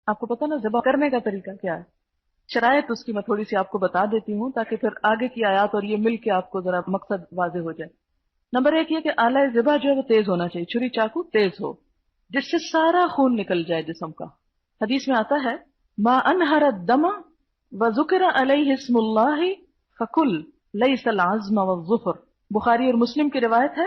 آپ کو پتا نا ذبح کرنے کا طریقہ کیا ہے؟ شرائط اس کی میں تھوڑی سی آپ کو بتا دیتی ہوں تاکہ پھر آگے کی آیات اور یہ مل کے آپ کو ذرا مقصد واضح ہو جائے۔ نمبر ایک یہ کہ آلہ ذبح جو ہے وہ تیز ہونا چاہیے، چھری چاقو تیز ہو جس سے سارا خون نکل جائے جسم کا۔ حدیث میں آتا ہے ما انہر الدم وذکر علیہ اسم اللہ فکل لیس العظم والظفر۔ بخاری اور مسلم کی روایت ہے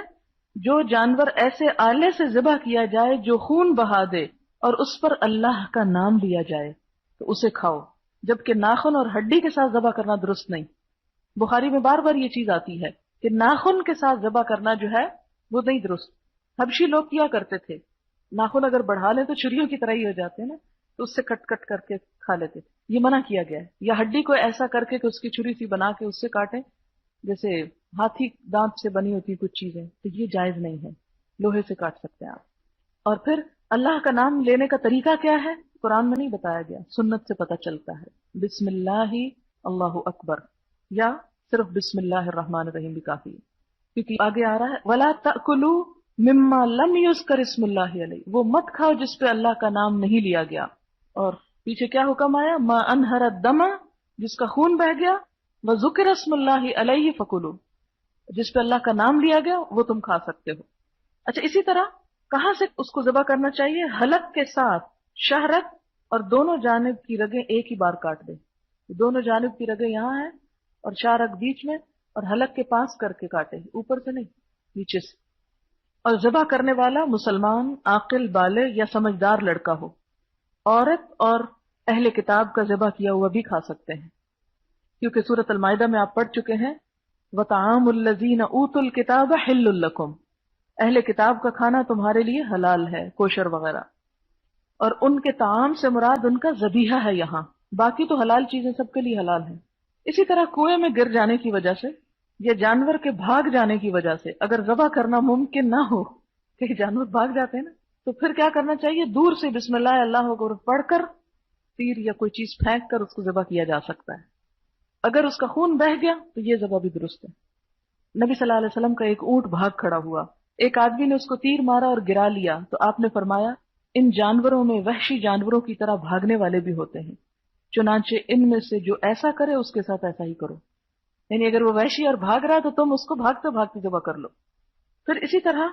جو جانور ایسے آلے سے ذبح کیا جائے جو خون بہا دے اور اس پر اللہ کا نام لیا جائے تو اسے کھاؤ، جبکہ ناخن اور ہڈی کے ساتھ ذبح کرنا درست نہیں۔ بخاری میں بار بار یہ چیز آتی ہے کہ ناخن کے ساتھ ذبح کرنا جو ہے وہ نہیں درست۔ حبشی لوگ کیا کرتے تھے، ناخن اگر بڑھا لیں تو چھریوں کی طرح ہی ہو جاتے ہیں نا، تو اس سے کٹ کٹ کر کے کھا لیتے تھے۔ یہ منع کیا گیا ہے۔ یا ہڈی کو ایسا کر کے کہ اس کی چھری سی بنا کے اس سے کاٹیں، جیسے ہاتھی دانت سے بنی ہوتی کچھ چیزیں، تو یہ جائز نہیں ہے، لوہے سے کاٹ سکتے ہیں آپ۔ اور پھر اللہ کا نام لینے کا طریقہ کیا ہے؟ قرآن میں نہیں بتایا گیا، سنت سے پتہ چلتا ہے۔ بسم اللہ اللہ اکبر یا صرف بسم اللہ الرحمن الرحیم بھی کافی ہے، کیونکہ آگے آ رہا ہے وَلَا تَأْكُلُوا مِمَّا لَمْ يُذْكَرِ اسْمُ اللَّهِ عَلَيْهِ، وہ مت کھاؤ جس پہ اللہ کا نام نہیں لیا گیا۔ اور پیچھے کیا حکم آیا؟ مَا أَنْهَرَ الدَّمَ، جس کا خون بہ گیا، وَذُكِرَ اسْمُ اللَّهِ عَلَيْهِ فَكُلُوا، جس پہ اللہ کا نام لیا گیا وہ تم کھا سکتے ہو۔ اچھا، اسی طرح کہاں سے اس کو ذبح کرنا چاہیے؟ حلق کے ساتھ شہرت اور دونوں جانب کی رگیں ایک ہی بار کاٹ دیں۔ دونوں جانب کی رگیں یہاں ہیں اور شارک بیچ میں، اور حلق کے پاس کر کے کاٹے، اوپر سے نہیں، نیچے سے۔ اور ذبح کرنے والا مسلمان، عاقل، بالغ یا سمجھدار لڑکا ہو۔ عورت اور اہل کتاب کا ذبح کیا ہوا بھی کھا سکتے ہیں، کیونکہ سورۃ المائدہ میں آپ پڑھ چکے ہیں وَطَعَامُ الَّذِينَ أُوتُوا الْكِتَابَ حِلٌّ لَكُمْ، اہل کتاب کا کھانا تمہارے لیے حلال ہے، کوشر وغیرہ۔ اور ان کے طعام سے مراد ان کا ذبیحہ ہے یہاں، باقی تو حلال چیزیں سب کے لیے حلال ہیں۔ اسی طرح کنویں میں گر جانے کی وجہ سے یا جانور کے بھاگ جانے کی وجہ سے اگر ذبح کرنا ممکن نہ ہو، کہ جانور بھاگ جاتے ہیں نا، تو پھر کیا کرنا چاہیے؟ دور سے بسم اللہ اللہ اکبر پڑھ کر تیر یا کوئی چیز پھینک کر اس کو ذبح کیا جا سکتا ہے۔ اگر اس کا خون بہہ گیا تو یہ ذبح بھی درست ہے۔ نبی صلی اللہ علیہ وسلم کا ایک اونٹ بھاگ کھڑا ہوا، ایک آدمی نے اس کو تیر مارا اور گرا لیا، تو آپ نے فرمایا ان جانوروں میں وحشی جانوروں کی طرح بھاگنے والے بھی ہوتے ہیں، چنانچہ ان میں سے جو ایسا کرے اس کے ساتھ ایسا ہی کرو۔ یعنی اگر وہ وحشی اور بھاگ رہا تو تم اس کو بھاگتے بھاگتے ذبح کر لو۔ پھر اسی طرح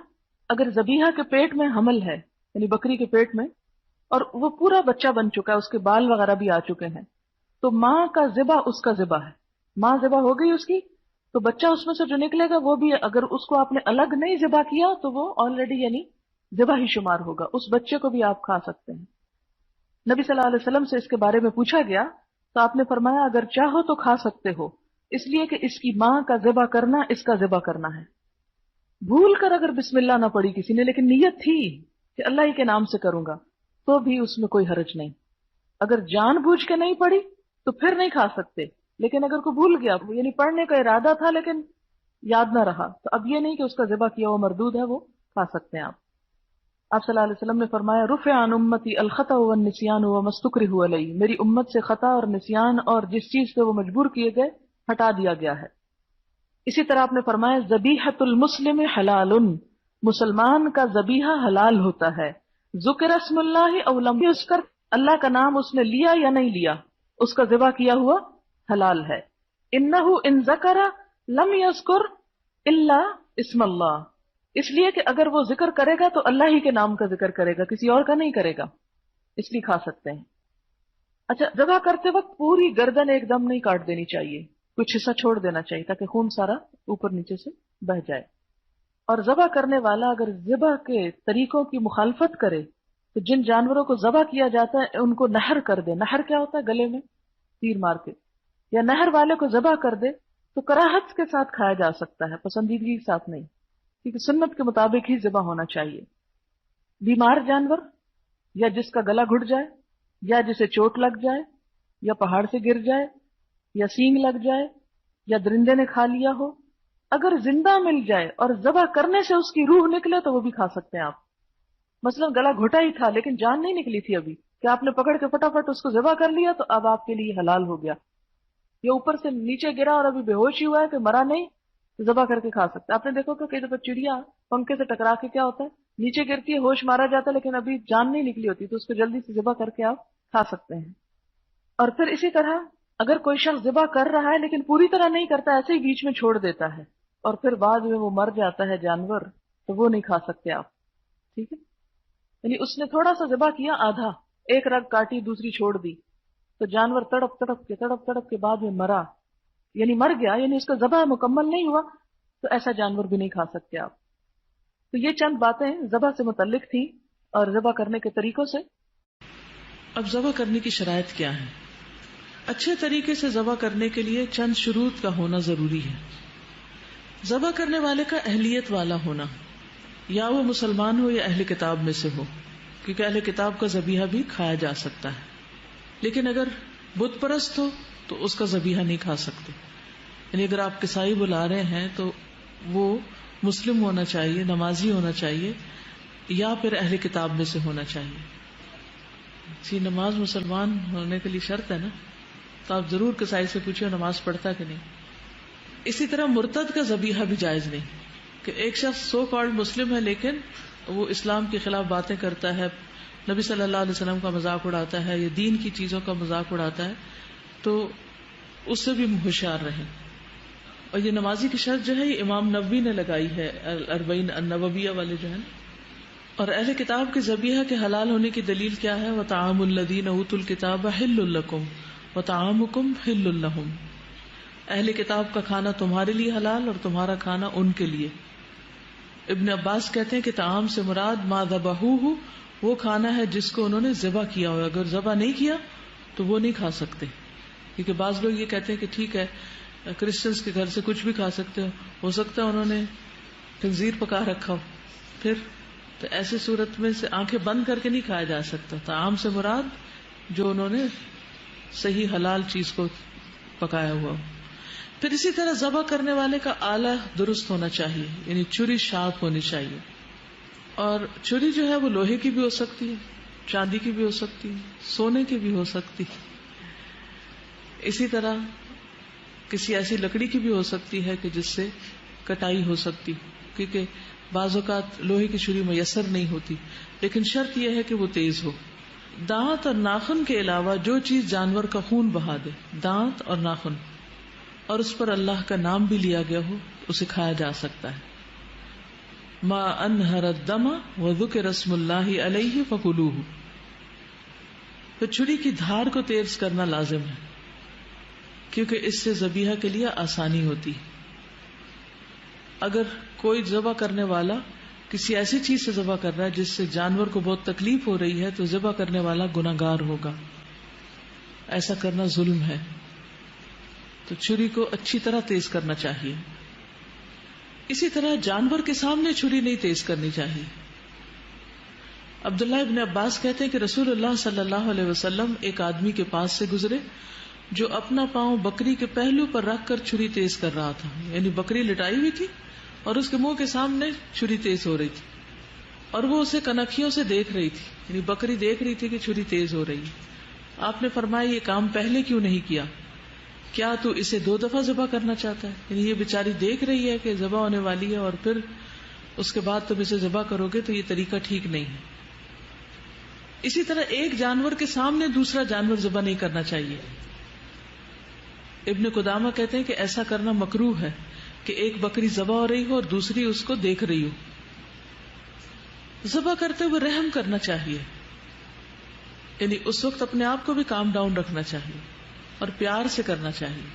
اگر ذبیحہ کے پیٹ میں حمل ہے، یعنی بکری کے پیٹ میں، اور وہ پورا بچہ بن چکا ہے، اس کے بال وغیرہ بھی آ چکے ہیں، تو ماں کا ذبح اس کا ذبح ہے، ماں ذبح ہو گئی اس کی، تو بچہ اس میں سے جو نکلے گا وہ بھی اگر اس کو آپ نے الگ نہیں ذبح کیا تو وہ آلریڈی یعنی ذبح ہی شمار ہوگا، اس بچے کو بھی آپ کھا سکتے ہیں۔ نبی صلی اللہ علیہ وسلم سے اس کے بارے میں پوچھا گیا تو آپ نے فرمایا اگر چاہو تو کھا سکتے ہو، اس لیے کہ اس کی ماں کا ذبح کرنا اس کا ذبح کرنا ہے۔ بھول کر اگر بسم اللہ نہ پڑھی کسی نے لیکن نیت تھی کہ اللہ ہی کے نام سے کروں گا تو بھی اس میں کوئی حرج نہیں۔ اگر جان بوجھ کے نہیں پڑھی تو پھر نہیں کھا سکتے، لیکن اگر کوئی بھول گیا یعنی پڑھنے کا ارادہ تھا لیکن یاد نہ رہا تو اب یہ نہیں کہ اس کا ذبح کیا ہوا مردود ہے، وہ کھا سکتے ہیں آپ صلی اللہ علیہ وسلم نے فرمایا رفع عن امتی الخطأ والنسیان وما استکرہوا علیہ، میری امت سے خطا اور نسیان اور جس چیز سے وہ مجبور کیے گئے ہٹا دیا گیا ہے۔ اسی طرح آپ نے فرمایا ذبیحۃ المسلم حلال، مسلمان کا ذبیحہ حلال ہوتا ہے، ذکر اسم اللہ او لم یذکر، اللہ کا نام اس نے لیا یا نہیں لیا، اس کا ذبح کیا ہوا حلال ہے۔ انہ ان ذکر لم یذکر الا اسم اللہ، اس لیے کہ اگر وہ ذکر کرے گا تو اللہ ہی کے نام کا ذکر کرے گا، کسی اور کا نہیں کرے گا، اس لیے کھا سکتے ہیں۔ اچھا، ذبح کرتے وقت پوری گردن ایک دم نہیں کاٹ دینی چاہیے، کچھ حصہ چھوڑ دینا چاہیے تاکہ خون سارا اوپر نیچے سے بہہ جائے۔ اور ذبح کرنے والا اگر ذبح کے طریقوں کی مخالفت کرے تو جن جانوروں کو ذبح کیا جاتا ہے ان کو نحر کر دے۔ نحر کیا ہوتا ہے؟ گلے میں تیر مار کے، یا نحر والے کو ذبح کر دے تو کراہت کے ساتھ کھایا جا سکتا ہے، پسندیدگی کے ساتھ نہیں، کیونکہ سنت کے مطابق ہی ذبح ہونا چاہیے۔ بیمار جانور یا جس کا گلا گھٹ جائے یا جسے چوٹ لگ جائے یا پہاڑ سے گر جائے یا سینگ لگ جائے یا درندے نے کھا لیا ہو، اگر زندہ مل جائے اور ذبح کرنے سے اس کی روح نکلے تو وہ بھی کھا سکتے ہیں آپ۔ مثلا گلا گھٹا ہی تھا لیکن جان نہیں نکلی تھی ابھی، کہ آپ نے پکڑ کے فٹافٹ اس کو ذبح کر لیا تو اب آپ کے لیے حلال ہو گیا۔ یا اوپر سے نیچے گرا اور ابھی بے ہوش ہی ہوا ہے کہ مرا نہیں تو ذبح کر کے کھا سکتے۔ آپ نے دیکھو کہ کئی دفعہ چڑیا پنکھے سے ٹکرا کے کیا ہوتا ہے، نیچے گرتی ہے، ہوش مارا جاتا ہے لیکن ابھی جان نہیں نکلی ہوتی تو اس کو جلدی سے ذبح کر کے آپ کھا سکتے ہیں. اور پھر اسی طرح اگر کوئی شخص ذبح کر رہا ہے لیکن پوری طرح نہیں کرتا، ایسے ہی بیچ میں چھوڑ دیتا ہے اور پھر بعد میں وہ مر جاتا ہے جانور، تو وہ نہیں کھا سکتے آپ. ٹھیک ہے، یعنی اس نے تھوڑا سا ذبح کیا، آدھا، ایک رگ کاٹی دوسری چھوڑ دی، تو جانور تڑپ کے بعد میں مرا، یعنی مر گیا، یعنی اس کا ذبح مکمل نہیں ہوا، تو ایسا جانور بھی نہیں کھا سکتے آپ. تو یہ چند باتیں ذبح سے متعلق تھیں اور ذبح کرنے کے طریقوں سے. اب ذبح کرنے کی شرائط کیا ہے؟ اچھے طریقے سے ذبح کرنے کے لیے چند شروط کا ہونا ضروری ہے. ذبح کرنے والے کا اہلیت والا ہونا، یا وہ مسلمان ہو یا اہل کتاب میں سے ہو، کیونکہ اہل کتاب کا ذبیحہ بھی کھایا جا سکتا ہے. لیکن اگر بت پرست ہو تو اس کا ذبیحہ نہیں کھا سکتے. یعنی اگر آپ کسائی بلا رہے ہیں تو وہ مسلم ہونا چاہیے، نمازی ہونا چاہیے، یا پھر اہل کتاب میں سے ہونا چاہیے. جی، نماز مسلمان ہونے کے لیے شرط ہے نا، تو آپ ضرور کسائی سے پوچھیں نماز پڑھتا کہ نہیں. اسی طرح مرتد کا ذبیحہ بھی جائز نہیں، کہ ایک شخص سو کالڈ مسلم ہے لیکن وہ اسلام کے خلاف باتیں کرتا ہے، نبی صلی اللہ علیہ وسلم کا مذاق اڑاتا ہے یا دین کی چیزوں کا مذاق اڑاتا ہے، تو اس سے بھی ہوشیار رہیں. اور یہ نمازی کی شرط جو ہے یہ امام نووی نے لگائی ہے، الاربعین النوویہ والے جو ہیں. اور اہل کتاب کے ذبیحہ کے حلال ہونے کی دلیل کیا ہے؟ وَطَعَامُ الَّذِينَ أُوتُوا الْكِتَابَ حِلٌّ لَكُمْ وَطَعَامُكُمْ حِلٌّ لَهُمْ. اہل کتاب کا کھانا تمہارے لیے حلال اور تمہارا کھانا ان کے لیے. ابن عباس کہتے ہیں کہ طعام سے مراد ما ذبحوہ، وہ کھانا ہے جس کو انہوں نے ذبح کیا ہو. اگر ذبح نہیں کیا تو وہ نہیں کھا سکتے. کیونکہ بعض لوگ یہ کہتے ہیں کہ ٹھیک ہے کرسچنس کے گھر سے کچھ بھی کھا سکتے ہو سکتا ہے انہوں نے خنزیر پکا رکھا ہو، پھر تو ایسی صورت میں سے آنکھیں بند کر کے نہیں کھایا جا سکتا. طعام سے مراد جو انہوں نے صحیح حلال چیز کو پکایا ہوا ہو. پھر اسی طرح ذبح کرنے والے کا آلہ درست ہونا چاہیے، یعنی چھری شارپ ہونی چاہیے. اور چھری جو ہے وہ لوہے کی بھی ہو سکتی ہے، چاندی کی بھی ہو سکتی ہے، سونے کی بھی ہو سکتی. اسی طرح کسی ایسی لکڑی کی بھی ہو سکتی ہے کہ جس سے کٹائی ہو سکتی، کیونکہ بعض اوقات لوہے کی چھری میسر نہیں ہوتی. لیکن شرط یہ ہے کہ وہ تیز ہو. دانت اور ناخن کے علاوہ جو چیز جانور کا خون بہا دے، دانت اور ناخن، اور اس پر اللہ کا نام بھی لیا گیا ہو، اسے کھایا جا سکتا ہے. ما انہر الدم وذکر اسم اللہ علیہ فکلوہ. تو چھری کی دھار کو تیز کرنا لازم ہے کیونکہ اس سے ذبیحہ کے لیے آسانی ہوتی. اگر کوئی ذبح کرنے والا کسی ایسی چیز سے ذبح کر رہا ہے جس سے جانور کو بہت تکلیف ہو رہی ہے تو ذبح کرنے والا گناہگار ہوگا. ایسا کرنا ظلم ہے. تو چھری کو اچھی طرح تیز کرنا چاہیے. اسی طرح جانور کے سامنے چھری نہیں تیز کرنی چاہیے. عبداللہ ابن عباس کہتے ہیں کہ رسول اللہ صلی اللہ علیہ وسلم ایک آدمی کے پاس سے گزرے جو اپنا پاؤں بکری کے پہلو پر رکھ کر چھری تیز کر رہا تھا. یعنی بکری لٹائی ہوئی تھی اور اس کے منہ کے سامنے چھری تیز ہو رہی تھی اور وہ اسے کنکھیوں سے دیکھ رہی تھی. یعنی بکری دیکھ رہی تھی کہ چھری تیز ہو رہی. آپ نے فرمایا یہ کام پہلے کیوں نہیں کیا؟ کیا تو اسے 2 دفعہ ذبح کرنا چاہتا ہے؟ یعنی یہ بیچاری دیکھ رہی ہے کہ ذبح ہونے والی ہے اور پھر اس کے بعد تم اسے ذبح کرو گے تو یہ طریقہ ٹھیک نہیں ہے. اسی طرح ایک جانور کے سامنے دوسرا جانور ذبح نہیں کرنا چاہیے. ابن قدامہ کہتے ہیں کہ ایسا کرنا مکروہ ہے کہ ایک بکری ذبح ہو رہی ہو اور دوسری اس کو دیکھ رہی ہو. ذبح کرتے ہوئے رحم کرنا چاہیے، یعنی اس وقت اپنے آپ کو بھی کام ڈاؤن رکھنا چاہیے اور پیار سے کرنا چاہیے.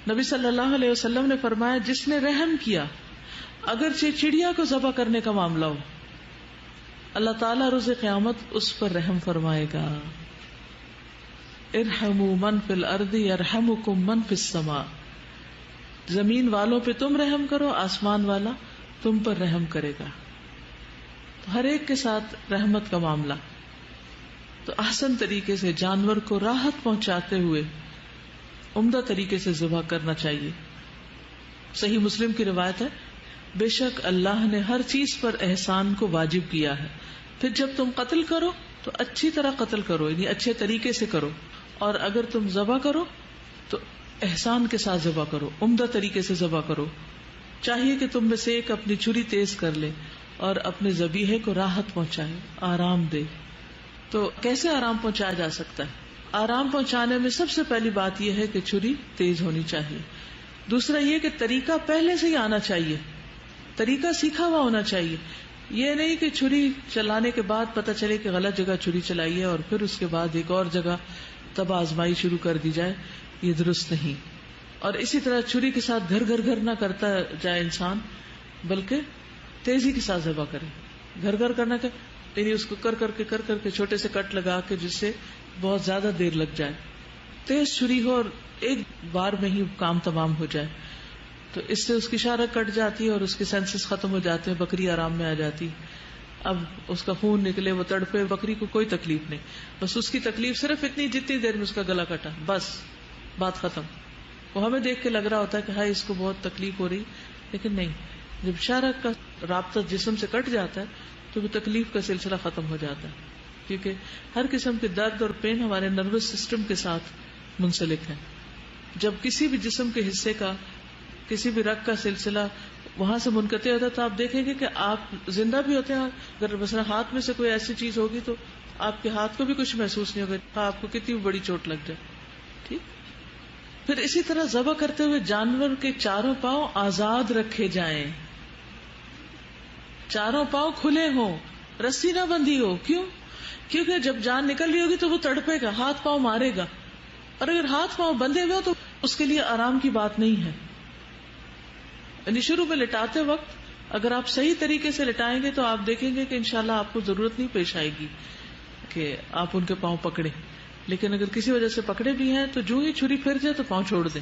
نبی صلی اللہ علیہ وسلم نے فرمایا جس نے رحم کیا اگرچہ چڑیا کو ذبح کرنے کا معاملہ ہو، اللہ تعالیٰ روز قیامت اس پر رحم فرمائے گا. ارحموا من فی الارض یرحمکم من فی السماء. زمین والوں پہ تم رحم کرو، آسمان والا تم پر رحم کرے گا. تو ہر ایک کے ساتھ رحمت کا معاملہ. تو احسن طریقے سے جانور کو راحت پہنچاتے ہوئے عمدہ طریقے سے ذبح کرنا چاہیے. صحیح مسلم کی روایت ہے بے شک اللہ نے ہر چیز پر احسان کو واجب کیا ہے، پھر جب تم قتل کرو تو اچھی طرح قتل کرو، یعنی اچھے طریقے سے کرو، اور اگر تم ذبح کرو تو احسان کے ساتھ ذبح کرو، عمدہ طریقے سے ذبح کرو. چاہیے کہ تم میں سے ایک اپنی چھری تیز کر لے اور اپنے ذبیحے کو راحت پہنچائے، آرام دے. تو کیسے آرام پہنچایا جا سکتا ہے؟ آرام پہنچانے میں سب سے پہلی بات یہ ہے کہ چھری تیز ہونی چاہیے. دوسرا یہ کہ طریقہ پہلے سے ہی آنا چاہیے، طریقہ سیکھا ہوا ہونا چاہیے. یہ نہیں کہ چھری چلانے کے بعد پتہ چلے کہ غلط جگہ چھری چلائی ہے اور پھر اس کے بعد ایک اور جگہ تب آزمائی شروع کر دی جائے، یہ درست نہیں. اور اسی طرح چھری کے ساتھ گھر گھر گھر نہ کرتا جائے انسان، بلکہ تیزی کے ساتھ ذبح کرے. گھر گھر کرنا کہ یعنی اس کو کر کر کے چھوٹے سے کٹ لگا کے جس سے بہت زیادہ دیر لگ جائے. تیز چھری ہو اور ایک بار میں ہی کام تمام ہو جائے، تو اس سے اس کی شارک کٹ جاتی ہے اور اس کے سینسز ختم ہو جاتے ہیں، بکری آرام میں آ جاتی. اب اس کا خون نکلے، وہ تڑپے، بکری کو کوئی تکلیف نہیں، بس اس کی تکلیف صرف اتنی جتنی دیر میں اس کا گلا کٹا، بس بات ختم. وہ ہمیں دیکھ کے لگ رہا ہوتا ہے کہ ہائی اس کو بہت تکلیف ہو رہی، لیکن نہیں. جب شارک کا رابطہ جسم سے کٹ جاتا ہے تو وہ تکلیف کا سلسلہ ختم ہو جاتا ہے، کیونکہ ہر قسم کے درد اور پین ہمارے نروس سسٹم کے ساتھ منسلک ہے. جب کسی بھی جسم کے حصے کا، کسی بھی رگ کا سلسلہ وہاں سے منقطع ہوتا ہے تو آپ دیکھیں گے کہ آپ زندہ بھی ہوتے ہیں. اگر مثلا ہاتھ میں سے کوئی ایسی چیز ہوگی تو آپ کے ہاتھ کو بھی کچھ محسوس نہیں ہوگا، آپ کو کتنی بڑی چوٹ لگ جائے. ٹھیک. پھر اسی طرح ذبح کرتے ہوئے جانور کے چاروں پاؤں آزاد رکھے جائیں، چاروں پاؤں کھلے ہوں، رسی نہ بندھی ہو. کیوں؟ کیونکہ جب جان نکل رہی ہوگی تو وہ تڑپے گا، ہاتھ پاؤں مارے گا، اور اگر ہاتھ پاؤں بندھے ہوئے ہو تو اس کے لیے آرام کی بات نہیں ہے. یعنی شروع میں لٹاتے وقت اگر آپ صحیح طریقے سے لٹائیں گے تو آپ دیکھیں گے کہ انشاءاللہ آپ کو ضرورت نہیں پیش آئے گی کہ آپ ان کے پاؤں پکڑیں. لیکن اگر کسی وجہ سے پکڑے بھی ہیں تو جو ہی چھری پھر جائے تو پاؤں چھوڑ دیں.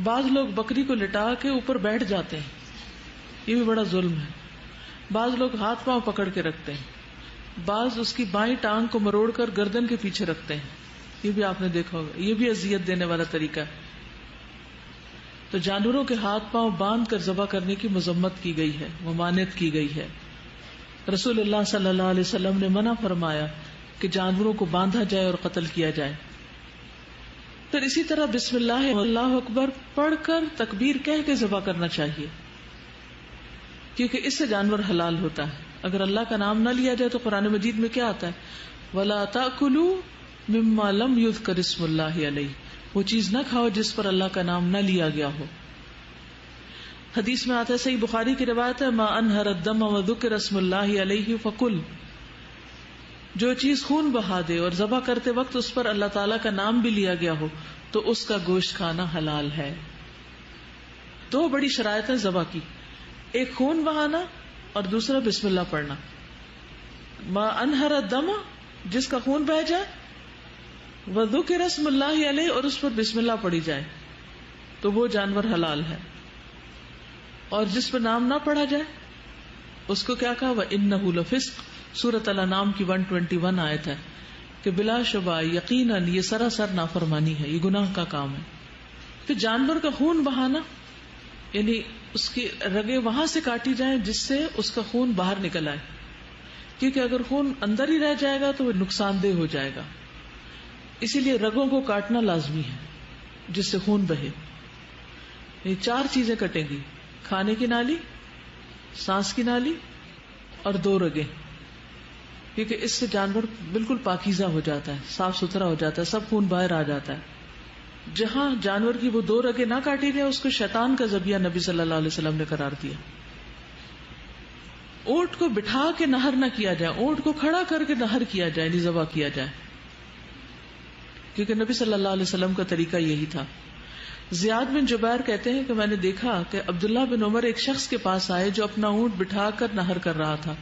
بعض لوگ بکری کو لٹا کے اوپر بیٹھ جاتے ہیں، یہ بھی بڑا ظلم ہے. بعض لوگ ہاتھ پاؤں پکڑ کے رکھتے ہیں، بعض اس کی بائیں ٹانگ کو مروڑ کر گردن کے پیچھے رکھتے ہیں. یہ بھی آپ نے دیکھا ہوگا، یہ بھی اذیت دینے والا طریقہ ہے. تو جانوروں کے ہاتھ پاؤں باندھ کر ذبح کرنے کی مذمت کی گئی ہے، ممانعت کی گئی ہے. رسول اللہ صلی اللہ علیہ وسلم نے منع فرمایا کہ جانوروں کو باندھا جائے اور قتل کیا جائے. پھر اسی طرح بسم اللہ اللہ اکبر پڑھ کر تکبیر کہہ کے ذبح کرنا چاہیے، کیونکہ اس سے جانور حلال ہوتا ہے. اگر اللہ کا نام نہ لیا جائے تو قرآن مجید میں کیا آتا ہے؟ وَلَا تَأْكُلُوا مِمَّا لَمْ يُذْكَرِ اسْمُ اللَّهِ عَلَيْهِ، وہ چیز نہ کھاؤ جس پر اللہ کا نام نہ لیا گیا ہو. حدیث میں آتا ہے، صحیح بخاری کی روایت ہے، مَا أَنْهَرَ الدَّمَ وَذُكِرَ اسْمُ اللَّهِ عَلَيْهِ فَكُلْ، جو چیز خون بہا دے اور ذبح کرتے وقت اس پر اللہ تعالیٰ کا نام بھی لیا گیا ہو تو اس کا گوشت کھانا حلال ہے. دو بڑی شرائط ہیں ذبح کی، ایک خون بہانا اور دوسرا بسم اللہ پڑھنا. ما انہر الدم، جس کا خون بہ جائے، وذکر اسم اللہ علیہ، اور اس پر بسم اللہ پڑھی جائے تو وہ جانور حلال ہے. اور جس پر نام نہ پڑھا جائے اس کو کیا کہا؟ وَإِنَّهُ لَفِسْقٌ، سورۃ الانعام کی 121 آیت ہے کہ بلا شبہ یقیناً یہ سراسر نافرمانی ہے، یہ گناہ کا کام ہے. پھر جانور کا خون بہانا یعنی اس کی رگیں وہاں سے کاٹی جائیں جس سے اس کا خون باہر نکل آئے، کیونکہ اگر خون اندر ہی رہ جائے گا تو وہ نقصان دہ ہو جائے گا. اسی لیے رگوں کو کاٹنا لازمی ہے جس سے خون بہے. یہ 4 چیزیں کٹیں گی، کھانے کی نالی، سانس کی نالی اور 2 رگیں، کیونکہ اس سے جانور بالکل پاکیزہ ہو جاتا ہے، صاف ستھرا ہو جاتا ہے، سب خون باہر آ جاتا ہے. جہاں جانور کی وہ 2 رگیں نہ کاٹی جائے اس کو شیطان کا ذبیحہ نبی صلی اللہ علیہ وسلم نے قرار دیا. اونٹ کو بٹھا کے نہر نہ کیا جائے، اونٹ کو کھڑا کر کے نہر کیا جائے، یعنی ذبح کیا جائے، کیونکہ نبی صلی اللہ علیہ وسلم کا طریقہ یہی تھا. زیاد بن جبیر کہتے ہیں کہ میں نے دیکھا کہ عبداللہ بن عمر ایک شخص کے پاس آئے جو اپنا اونٹ بٹھا کر نہر کر رہا تھا.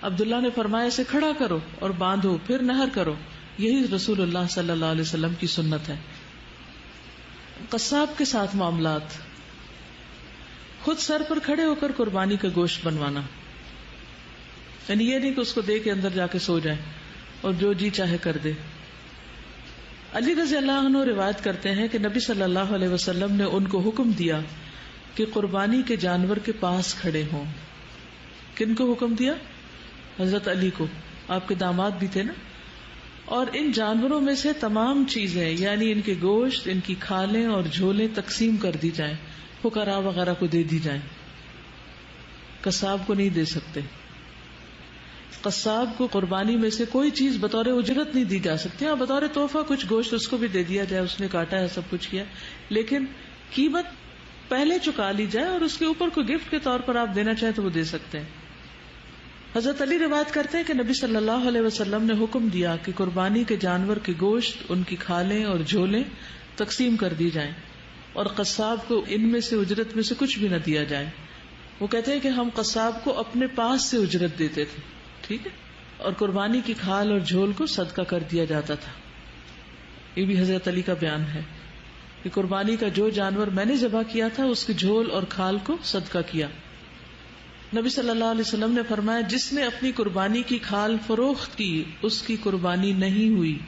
عبداللہ نے فرمایا اسے کھڑا کرو اور باندھو پھر نہر کرو، یہی رسول اللہ صلی اللہ علیہ وسلم کی سنت ہے. قصاب کے ساتھ معاملات، خود سر پر کھڑے ہو کر قربانی کا گوشت بنوانا، یعنی یہ نہیں کہ اس کو دے کے اندر جا کے سو جائے اور جو جی چاہے کر دے. علی رضی اللہ عنہ روایت کرتے ہیں کہ نبی صلی اللہ علیہ وسلم نے ان کو حکم دیا کہ قربانی کے جانور کے پاس کھڑے ہوں. کن کو حکم دیا؟ حضرت علی کو، آپ کے داماد بھی تھے نا. اور ان جانوروں میں سے تمام چیزیں یعنی ان کے گوشت، ان کی کھالیں اور جھولیں تقسیم کر دی جائیں، فقراء وغیرہ کو دے دی جائیں، قصاب کو نہیں دے سکتے. قصاب کو قربانی میں سے کوئی چیز بطور اجرت نہیں دی جا سکتی. ہاں بطور تحفہ کچھ گوشت اس کو بھی دے دیا جائے, اس نے کاٹا ہے سب کچھ کیا, لیکن قیمت پہلے چکا لی جائے اور اس کے اوپر کوئی گفٹ کے طور پر آپ دینا چاہیں تو وہ دے سکتے ہیں. حضرت علی روایت کرتے ہیں کہ نبی صلی اللہ علیہ وسلم نے حکم دیا کہ قربانی کے جانور کے گوشت, ان کی کھالیں اور جھولیں تقسیم کر دی جائیں اور قصاب کو ان میں سے اجرت میں سے کچھ بھی نہ دیا جائے. وہ کہتے ہیں کہ ہم قصاب کو اپنے پاس سے اجرت دیتے تھے, ٹھیک ہے, اور قربانی کی کھال اور جھول کو صدقہ کر دیا جاتا تھا. یہ بھی حضرت علی کا بیان ہے کہ قربانی کا جو جانور میں نے ذبح کیا تھا اس کی جھول اور کھال کو صدقہ کیا. نبی صلی اللہ علیہ وسلم نے فرمایا, جس نے اپنی قربانی کی کھال فروخت کی اس کی قربانی نہیں ہوئی.